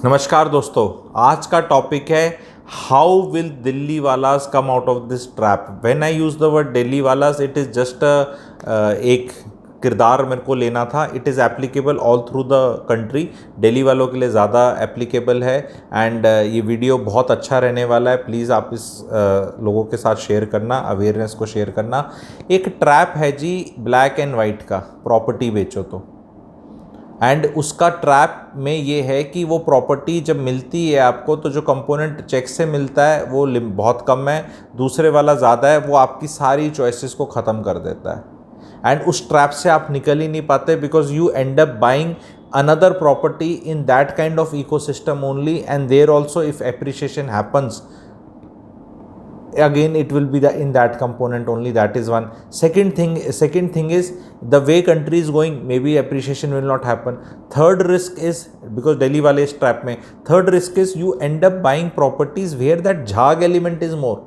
नमस्कार दोस्तों, आज का टॉपिक है how will Delhi wallahs come out of this trap. When I use the word Delhi wallahs, it is just एक किरदार मेरे को लेना था। It is applicable all through the country. Delhi वालों के लिए ज़्यादा एप्लीकेबल है एंड ये वीडियो बहुत अच्छा रहने वाला है। प्लीज़ आप इस लोगों के साथ शेयर करना, अवेयरनेस को शेयर करना। एक ट्रैप है जी ब्लैक एंड वाइट का, प्रॉपर्टी बेचो तो। एंड उसका ट्रैप में ये है कि वो प्रॉपर्टी जब मिलती है आपको, तो जो कंपोनेंट चेक से मिलता है वो बहुत कम है, दूसरे वाला ज़्यादा है, वो आपकी सारी चॉइसेस को ख़त्म कर देता है। एंड उस ट्रैप से आप निकल ही नहीं पाते, because you and up buying another property in that kind of ecosystem only, and there also if appreciation happens, again it will be in that component only. That is one. Second thing is the way country is going, maybe appreciation will not happen. Third risk is, because Delhi wale is trap mein, third risk is you end up buying properties where that jhag element is more.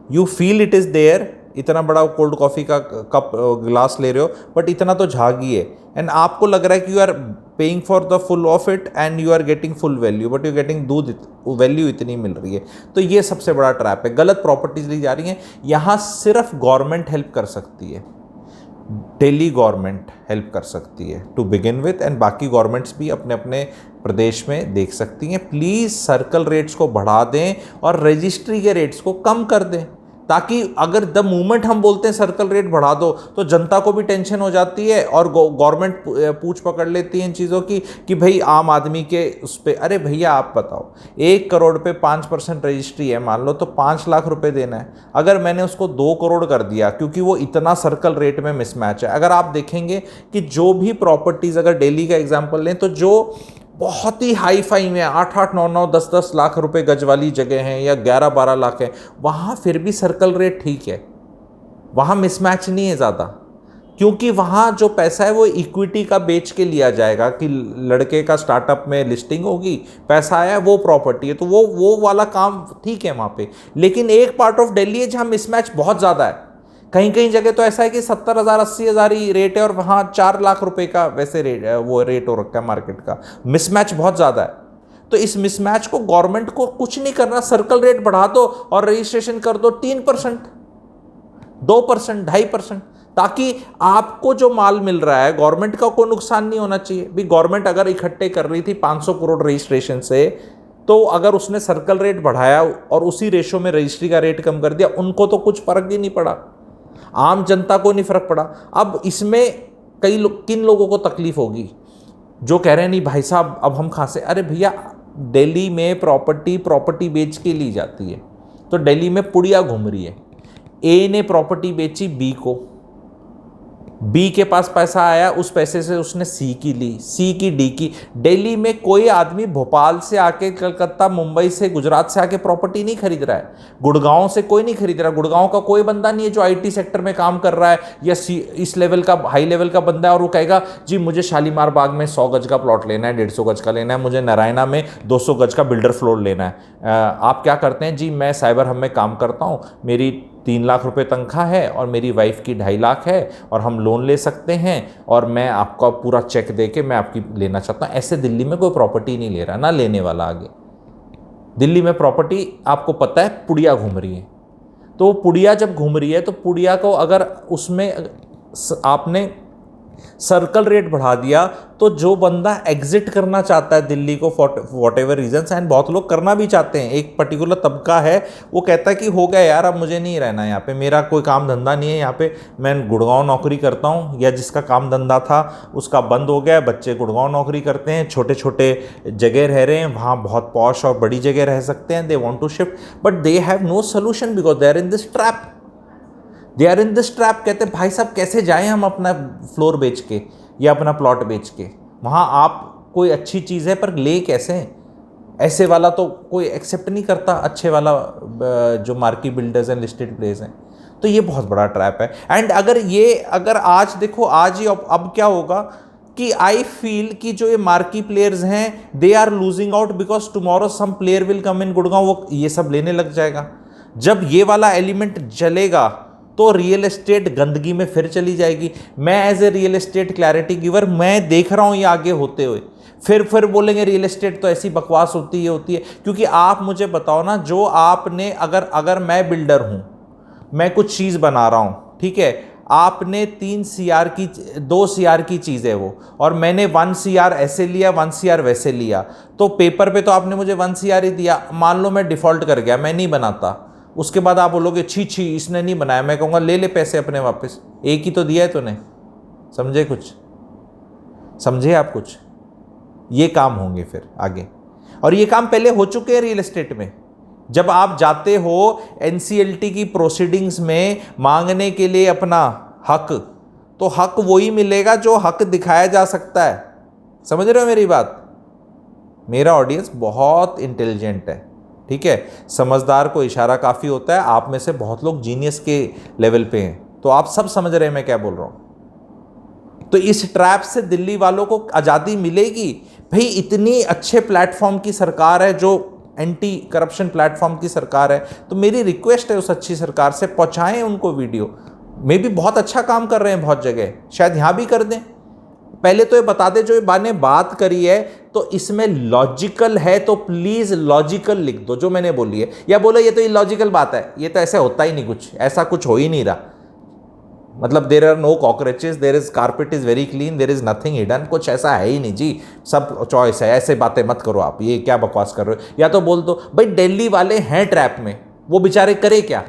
You feel it is there, इतना बड़ा cold coffee का cup glass ले रहे हो, but इतना तो झाग ही है, एंड आपको लग रहा है कि you are paying for the full of it and you are getting full value, but you getting दूध वैल्यू इतनी मिल रही है। तो ये सबसे बड़ा ट्रैप है। गलत प्रॉपर्टीज ली जा रही हैं। यहाँ सिर्फ गवर्नमेंट हेल्प कर सकती है, दिल्ली गवर्नमेंट हेल्प कर सकती है टू बिगिन विथ, एंड बाकी गवर्नमेंट्स भी अपने अपने प्रदेश में देख सकती हैं। प्लीज़ सर्कल रेट्स को बढ़ा दें और रजिस्ट्री के रेट्स को कम कर दें, ताकि अगर द मूवमेंट हम बोलते हैं सर्कल रेट बढ़ा दो, तो जनता को भी टेंशन हो जाती है और गवर्नमेंट पूछ पकड़ लेती है इन चीज़ों की कि भाई आम आदमी के उस पर। अरे भैया आप बताओ, 1 करोड़ पे 5% रजिस्ट्री है मान लो, तो 5 लाख रुपए देना है। अगर मैंने उसको 2 करोड़ कर दिया, क्योंकि वो इतना सर्कल रेट में मिसमैच है। अगर आप देखेंगे कि जो भी प्रॉपर्टीज़, अगर दिल्ली का एग्जाम्पल लें, तो जो बहुत ही हाई फाई में 8-8, 9-9, 10-10 लाख रुपए गज वाली जगह हैं या 11-12 लाख है, वहाँ फिर भी सर्कल रेट ठीक है, वहाँ मिसमैच नहीं है ज़्यादा, क्योंकि वहाँ जो पैसा है वो इक्विटी का बेच के लिया जाएगा कि लड़के का स्टार्टअप में लिस्टिंग होगी, पैसा आया, वो प्रॉपर्टी है, तो वो वाला काम ठीक है वहाँ पे। लेकिन एक पार्ट ऑफ दिल्ली है जहाँ मिसमैच बहुत ज़्यादा है। कहीं कहीं जगह तो ऐसा है कि 70,000 80,000 ही रेट है और वहाँ 4 लाख रुपए का वैसे रेट हो रखा है मार्केट का। मिसमैच बहुत ज़्यादा है। तो इस मिसमैच को गवर्नमेंट को कुछ नहीं करना, सर्कल रेट बढ़ा दो और रजिस्ट्रेशन कर दो 3%, 2%, 2.5%, ताकि आपको जो माल मिल रहा है गवर्नमेंट का कोई नुकसान नहीं होना चाहिए। भी गवर्नमेंट अगर इकट्ठे कर रही थी 500 करोड़ रजिस्ट्रेशन से, तो अगर उसने सर्कल रेट बढ़ाया और उसी रेशो में रजिस्ट्री का रेट कम कर दिया, उनको तो कुछ फर्क ही नहीं पड़ा, आम जनता को नहीं फर्क पड़ा। अब इसमें किन लोगों को तकलीफ होगी, जो कह रहे हैं नहीं भाई साहब अब हम कहाँ से। अरे भैया, दिल्ली में प्रॉपर्टी बेच के ली जाती है, तो दिल्ली में पुड़िया घूम रही है। ए ने प्रॉपर्टी बेची बी को, बी के पास पैसा आया, उस पैसे से उसने सी की ली, सी की डी की। दिल्ली में कोई आदमी भोपाल से आके, कलकत्ता, मुंबई से, गुजरात से आके प्रॉपर्टी नहीं खरीद रहा है। गुड़गांव से कोई नहीं खरीद रहा। गुड़गांव का कोई बंदा नहीं है जो आईटी सेक्टर में काम कर रहा है या इस लेवल का, हाई लेवल का बंदा है, और वो कहेगा जी मुझे शालीमार बाग में 100 गज का प्लॉट लेना है, 150 गज का लेना है, मुझे नारायणा में 200 गज का बिल्डर फ्लोर लेना है। आप क्या करते हैं जी, मैं साइबर हब में काम करता हूँ, मेरी 3 लाख रुपए तनख्वाह है और मेरी वाइफ की 2.5 लाख है, और हम लोन ले सकते हैं, और मैं आपका पूरा चेक देके मैं आपकी लेना चाहता हूँ। ऐसे दिल्ली में कोई प्रॉपर्टी नहीं ले रहा, ना लेने वाला आगे। दिल्ली में प्रॉपर्टी आपको पता है पुड़िया घूम रही है। तो वो पुड़िया जब घूम रही है, तो पुड़िया को अगर उसमें आपने सर्कल रेट बढ़ा दिया, तो जो बंदा एग्जिट करना चाहता है दिल्ली को वॉट एवर रीजन्स, एंड बहुत लोग करना भी चाहते हैं, एक पर्टिकुलर तबका है वो कहता है कि हो गया यार, अब मुझे नहीं रहना यहाँ पे, मेरा कोई काम धंधा नहीं है यहाँ पे, मैं गुड़गांव नौकरी करता हूँ, या जिसका काम धंधा था उसका बंद हो गया, बच्चे गुड़गांव नौकरी करते हैं, छोटे छोटे जगह रह रहे हैं, वहाँ बहुत पॉश और बड़ी जगह रह सकते हैं, they want to shift, but they have no solution because they are in this trap. They are in this trap. कहते हैं भाई साहब कैसे जाएं हम अपना फ्लोर बेच के या अपना प्लॉट बेच के, वहाँ आप कोई अच्छी चीज़ है पर ले कैसे? ऐसे वाला तो कोई एक्सेप्ट नहीं करता, अच्छे वाला जो मार्की बिल्डर्स हैं, लिस्टेड प्लेस हैं। तो ये बहुत बड़ा ट्रैप है। एंड अगर आज देखो, आज ही अब क्या होगा कि आई फील कि जो ये मार्की प्लेयर्स हैं they are losing out, because tomorrow some player will come in Gurgaon, वो ये सब लेने लग जाएगा। जब ये वाला एलिमेंट चलेगा तो रियल एस्टेट गंदगी में फिर चली जाएगी। मैं as a real estate clarity giver मैं देख रहा हूँ ये आगे होते हुए। फिर बोलेंगे रियल एस्टेट तो ऐसी बकवास होती है। क्योंकि आप मुझे बताओ ना, जो आपने अगर मैं बिल्डर हूं, मैं कुछ चीज़ बना रहा हूं, ठीक है, आपने 2 CR की चीज़ है वो, और मैंने 1 CR ऐसे लिया, 1 CR वैसे लिया, तो पेपर पे तो आपने मुझे 1 CR ही दिया। मान लो मैं डिफ़ॉल्ट कर गया, मैं नहीं बनाता, उसके बाद आप बोलोगे छी छी इसने नहीं बनाया, मैं कहूँगा ले पैसे अपने वापस, एक ही तो दिया है तूने। समझे आप कुछ? ये काम होंगे फिर आगे, और ये काम पहले हो चुके हैं रियल एस्टेट में। जब आप जाते हो NCLT की प्रोसीडिंग्स में मांगने के लिए अपना हक, तो हक वही मिलेगा जो हक दिखाया जा सकता है। समझ रहे हो मेरी बात? मेरा ऑडियंस बहुत इंटेलिजेंट है, ठीक है, समझदार को इशारा काफ़ी होता है। आप में से बहुत लोग जीनियस के लेवल पे हैं, तो आप सब समझ रहे हैं मैं क्या बोल रहा हूँ। तो इस ट्रैप से दिल्ली वालों को आज़ादी मिलेगी। भाई इतनी अच्छे प्लेटफॉर्म की सरकार है, जो एंटी करप्शन प्लेटफॉर्म की सरकार है, तो मेरी रिक्वेस्ट है उस अच्छी सरकार से, पहुंचाएं उनको वीडियो। मे भी बहुत अच्छा काम कर रहे हैं बहुत जगह, शायद यहाँ भी कर दें। पहले तो ये बता दें, जो ये ने बात करी है तो इसमें लॉजिकल है तो प्लीज लॉजिकल लिख दो जो मैंने बोली है, या बोलो ये तो इलॉजिकल बात है, ये तो ऐसे होता ही नहीं, कुछ ऐसा कुछ हो ही नहीं रहा, मतलब there are no cockroaches, there is carpet is very clean, there is nothing hidden, कुछ ऐसा है ही नहीं जी, सब चॉइस है। ऐसे बातें मत करो आप, ये क्या बकवास कर रहे हो। या तो बोल दो भाई दिल्ली वाले हैं ट्रैप में, वो बेचारे करे क्या,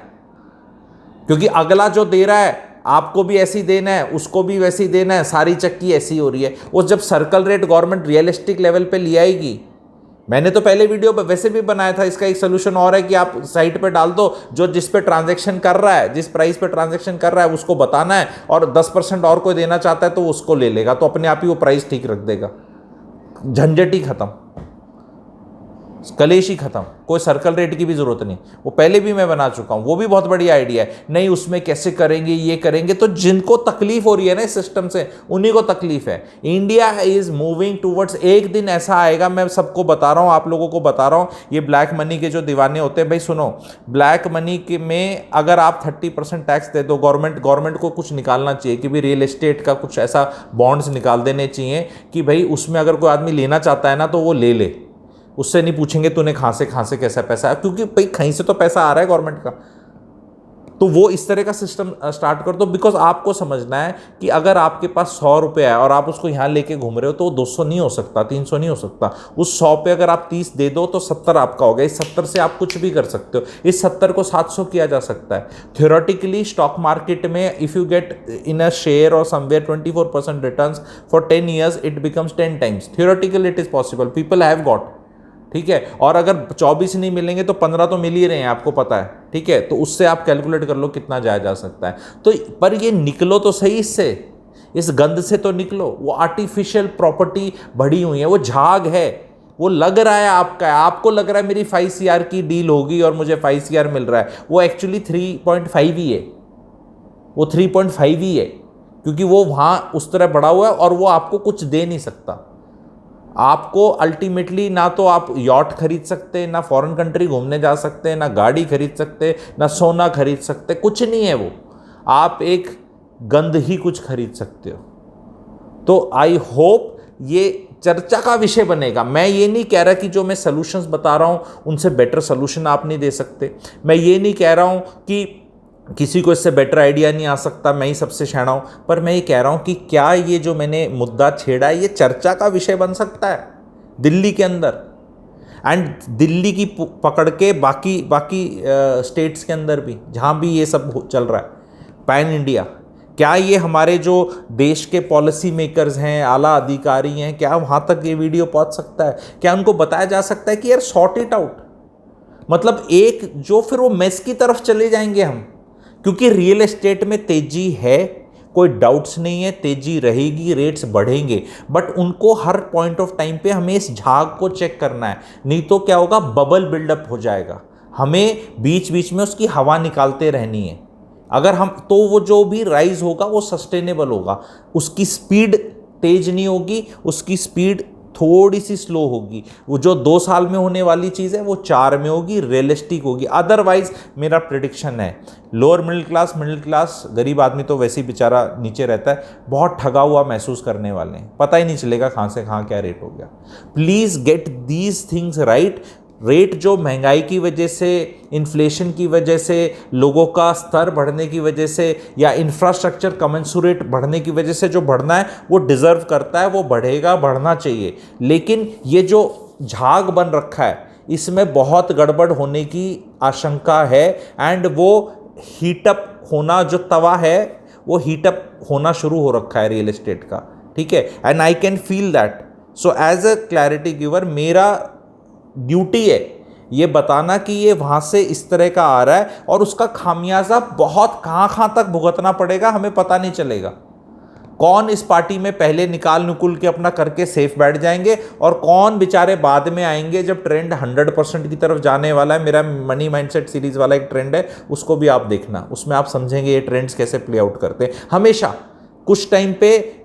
क्योंकि अगला जो दे रहा है आपको भी ऐसी देना है, उसको भी वैसी देना है, सारी चक्की ऐसी हो रही है। वो जब circle rate government realistic level पे ले आएगी, मैंने तो पहले वीडियो पर वैसे भी बनाया था, इसका एक सोल्यूशन और है कि आप साइट पे डाल दो, जो जिस पे ट्रांजैक्शन कर रहा है, जिस प्राइस पे ट्रांजैक्शन कर रहा है उसको बताना है, और 10% और कोई देना चाहता है तो उसको ले लेगा, तो अपने आप ही वो प्राइस ठीक रख देगा, झंझट ही खत्म, कलेश ही खत्म, कोई सर्कल रेट की भी जरूरत नहीं। वो पहले भी मैं बना चुका हूं, वो भी बहुत बढ़िया आइडिया है। नहीं उसमें कैसे करेंगे, ये करेंगे, तो जिनको तकलीफ हो रही है ना इस सिस्टम से, उन्हीं को तकलीफ है। इंडिया इज मूविंग टूवर्ड्स, एक दिन ऐसा आएगा, मैं सबको बता रहा हूं, आप लोगों को बता रहा हूं, ये ब्लैक मनी के जो दीवाने होते हैं, भाई सुनो, ब्लैक मनी के में अगर आप 30% टैक्स दे दो, गवर्नमेंट को कुछ निकालना चाहिए कि भाई रियल एस्टेट का कुछ ऐसा बॉन्ड्स निकाल देने चाहिए कि भाई उसमें अगर कोई आदमी लेना चाहता है ना तो वो ले ले, उससे नहीं पूछेंगे तूने कहां से कैसा पैसा है, क्योंकि भाई कहीं से तो पैसा आ रहा है गवर्नमेंट का। तो वो इस तरह का सिस्टम स्टार्ट कर दो, बिकॉज आपको समझना है कि अगर आपके पास 100 रुपये है और आप उसको यहाँ लेके घूम रहे हो तो वो 200 नहीं हो सकता, 300 नहीं हो सकता। उस 100 पे अगर आप 30 दे दो तो 70 आपका हो गया। इस 70 से आप कुछ भी कर सकते हो, इस 70 को 700 किया जा सकता है। थियोरेटिकली स्टॉक मार्केट में if you get in a share और somewhere 24% returns for 10 years, it becomes 10 times. Theoretically it is possible, people have got, ठीक है। और अगर 24 नहीं मिलेंगे तो 15 तो मिल ही रहे हैं, आपको पता है, ठीक है। तो उससे आप कैलकुलेट कर लो कितना जाया जा सकता है। तो पर ये निकलो तो सही इससे, इस गंद से तो निकलो। वो आर्टिफिशियल प्रॉपर्टी बढ़ी हुई है, वो झाग है, वो लग रहा है आपका, आपको लग रहा है मेरी 5 CR की डील होगी और मुझे 5 CR मिल रहा है, वो एक्चुअली 3.5 ही है, वो 3.5 ही है, क्योंकि वो वहाँ उस तरह बढ़ा हुआ है और वो आपको कुछ दे नहीं सकता। आपको अल्टीमेटली ना तो आप यॉट खरीद सकते, ना फॉरेन कंट्री घूमने जा सकते, ना गाड़ी खरीद सकते, ना सोना खरीद सकते, कुछ नहीं है वो। आप एक गंद ही कुछ खरीद सकते हो। तो आई होप ये चर्चा का विषय बनेगा। मैं ये नहीं कह रहा कि जो मैं सॉल्यूशंस बता रहा हूँ उनसे बेटर सॉल्यूशन आप नहीं दे सकते। मैं ये नहीं कह रहा हूँ कि किसी को इससे बेटर आइडिया नहीं आ सकता, मैं ही सबसे शैना हूँ। पर मैं ये कह रहा हूँ कि क्या ये जो मैंने मुद्दा छेड़ा है ये चर्चा का विषय बन सकता है दिल्ली के अंदर, एंड दिल्ली की पकड़ के बाकी स्टेट्स के अंदर भी, जहाँ भी ये सब चल रहा है, पैन इंडिया। क्या ये हमारे जो देश के पॉलिसी मेकर्स हैं, आला अधिकारी हैं, क्या वहाँ तक ये वीडियो पहुँच सकता है? क्या उनको बताया जा सकता है कि यार सॉर्ट इट आउट, मतलब एक जो फिर वो मेस की तरफ चले जाएंगे हम, क्योंकि रियल एस्टेट में तेजी है, कोई डाउट्स नहीं है, तेजी रहेगी, रेट्स बढ़ेंगे, बट उनको हर पॉइंट ऑफ टाइम पे हमें इस झाग को चेक करना है, नहीं तो क्या होगा, बबल बिल्डअप हो जाएगा। हमें बीच बीच में उसकी हवा निकालते रहनी है। अगर हम तो वो जो भी राइज होगा वो सस्टेनेबल होगा, उसकी स्पीड तेज नहीं होगी, उसकी स्पीड थोड़ी सी स्लो होगी। वो जो 2 साल में होने वाली चीज़ है वो 4 में होगी, रियलिस्टिक होगी। अदरवाइज मेरा प्रिडिक्शन है लोअर मिडिल क्लास गरीब आदमी तो वैसे ही बेचारा नीचे रहता है, बहुत ठगा हुआ महसूस करने वाले हैं, पता ही नहीं चलेगा कहाँ से कहाँ क्या रेट हो गया। Please get these things right. Rate जो महंगाई की वजह से, इन्फ्लेशन की वजह से, लोगों का स्तर बढ़ने की वजह से या इंफ्रास्ट्रक्चर कमेंसुरेट बढ़ने की वजह से जो बढ़ना है वो डिज़र्व करता है, वो बढ़ेगा, बढ़ना चाहिए। लेकिन ये जो झाग बन रखा है इसमें बहुत गड़बड़ होने की आशंका है एंड वो हीटअप होना, जो तवा है वो हीटअप होना शुरू हो रखा है रियल एस्टेट का, ठीक है। And I can feel that. So as a clarity giver मेरा ड्यूटी है ये बताना कि ये वहाँ से इस तरह का आ रहा है और उसका खामियाजा बहुत कहाँ तक भुगतना पड़ेगा हमें पता नहीं चलेगा। कौन इस पार्टी में पहले निकाल नुकुल के अपना करके सेफ बैठ जाएंगे और कौन बेचारे बाद में आएंगे जब ट्रेंड 100% की तरफ जाने वाला है। मेरा मनी माइंडसेट सीरीज वाला एक ट्रेंड है, उसको भी आप देखना, उसमें आप समझेंगे ये ट्रेंड्स कैसे प्ले आउट करते हैं। हमेशा कुछ टाइम पे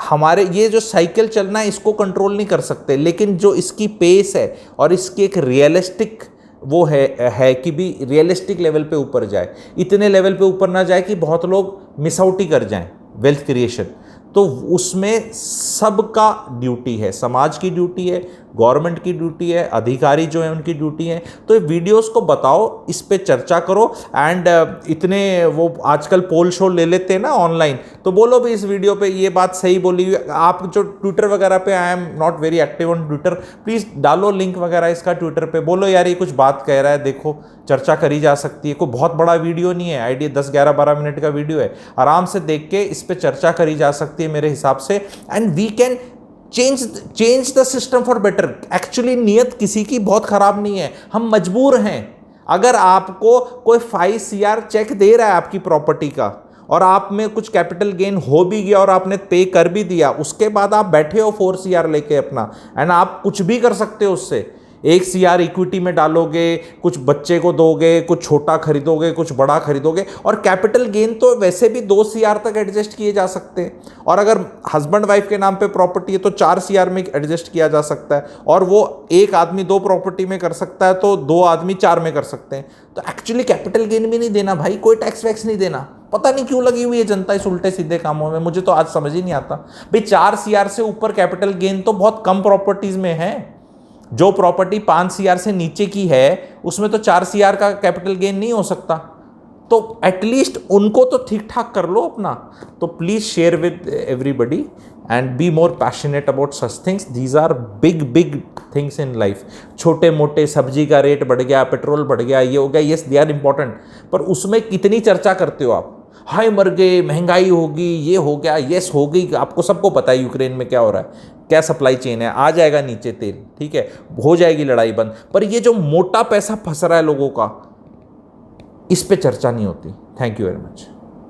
हमारे ये जो साइकिल चलना है इसको कंट्रोल नहीं कर सकते, लेकिन जो इसकी पेस है और इसकी एक रियलिस्टिक वो है कि भी रियलिस्टिक लेवल पे ऊपर जाए, इतने लेवल पे ऊपर ना जाए कि बहुत लोग मिस आउट ही कर जाएं वेल्थ क्रिएशन। तो उसमें सबका ड्यूटी है, समाज की ड्यूटी है, गवर्नमेंट की ड्यूटी है, अधिकारी जो है उनकी ड्यूटी है। तो ये वीडियोस को बताओ, इस पे चर्चा करो एंड इतने वो आजकल पोल शो ले लेते हैं ना ऑनलाइन, तो बोलो भी इस वीडियो पे ये बात सही बोली हुई। आप जो ट्विटर वगैरह पे, I am not very active on Twitter, please डालो लिंक वगैरह इसका ट्विटर पे, बोलो यार ये कुछ बात कह रहा है, देखो चर्चा करी जा सकती है। कोई बहुत बड़ा वीडियो नहीं है, आइडिया 10, 11, 12 मिनट का वीडियो है, आराम से देख के इस पे चर्चा करी जा सकती है मेरे हिसाब से। And we can change the system for better. Actually नीयत किसी की बहुत खराब नहीं है, हम मजबूर हैं। अगर आपको कोई 5 CR चेक दे रहा है आपकी प्रॉपर्टी का और आप में कुछ कैपिटल गेन हो भी गया और आपने पे कर भी दिया, उसके बाद आप बैठे हो 4 CR लेके अपना, एंड आप कुछ भी कर सकते हो उससे। 1 CR इक्विटी में डालोगे, कुछ बच्चे को दोगे, कुछ छोटा खरीदोगे, कुछ बड़ा खरीदोगे, और कैपिटल गेन तो वैसे भी 2 CR तक एडजस्ट किए जा सकते हैं। और अगर हस्बैंड वाइफ के नाम पे प्रॉपर्टी है तो 4 CR में एडजस्ट किया जा सकता है, और वो एक आदमी 2 प्रॉपर्टी में कर सकता है तो 2 आदमी 4 में कर सकते हैं। तो एक्चुअली कैपिटल गेन भी नहीं देना भाई, कोई टैक्स वैक्स नहीं देना। पता नहीं क्यों लगी हुई है जनता इस उल्टे सीधे कामों में, मुझे तो आज समझ ही नहीं आता भाई। 4 CR से ऊपर कैपिटल गेन तो बहुत कम प्रॉपर्टीज में है। जो प्रॉपर्टी 5 CR से नीचे की है उसमें तो 4 CR का कैपिटल गेन नहीं हो सकता। तो एटलीस्ट उनको तो ठीक ठाक कर लो अपना। तो please share with everybody and be more passionate about such things. These are big things in life. छोटे मोटे सब्जी का रेट बढ़ गया, पेट्रोल बढ़ गया, ये हो गया, येस दे आर इंपॉर्टेंट, पर उसमें कितनी चर्चा करते हो आप? हाय मर गए, महंगाई होगी, ये हो गया, येस हो गई, आपको सबको पता है यूक्रेन में क्या हो रहा है, क्या सप्लाई चेन है, आ जाएगा नीचे तेल, ठीक है, हो जाएगी लड़ाई बंद। पर ये जो मोटा पैसा फंस रहा है लोगों का, इस पे चर्चा नहीं होती। Thank you very much.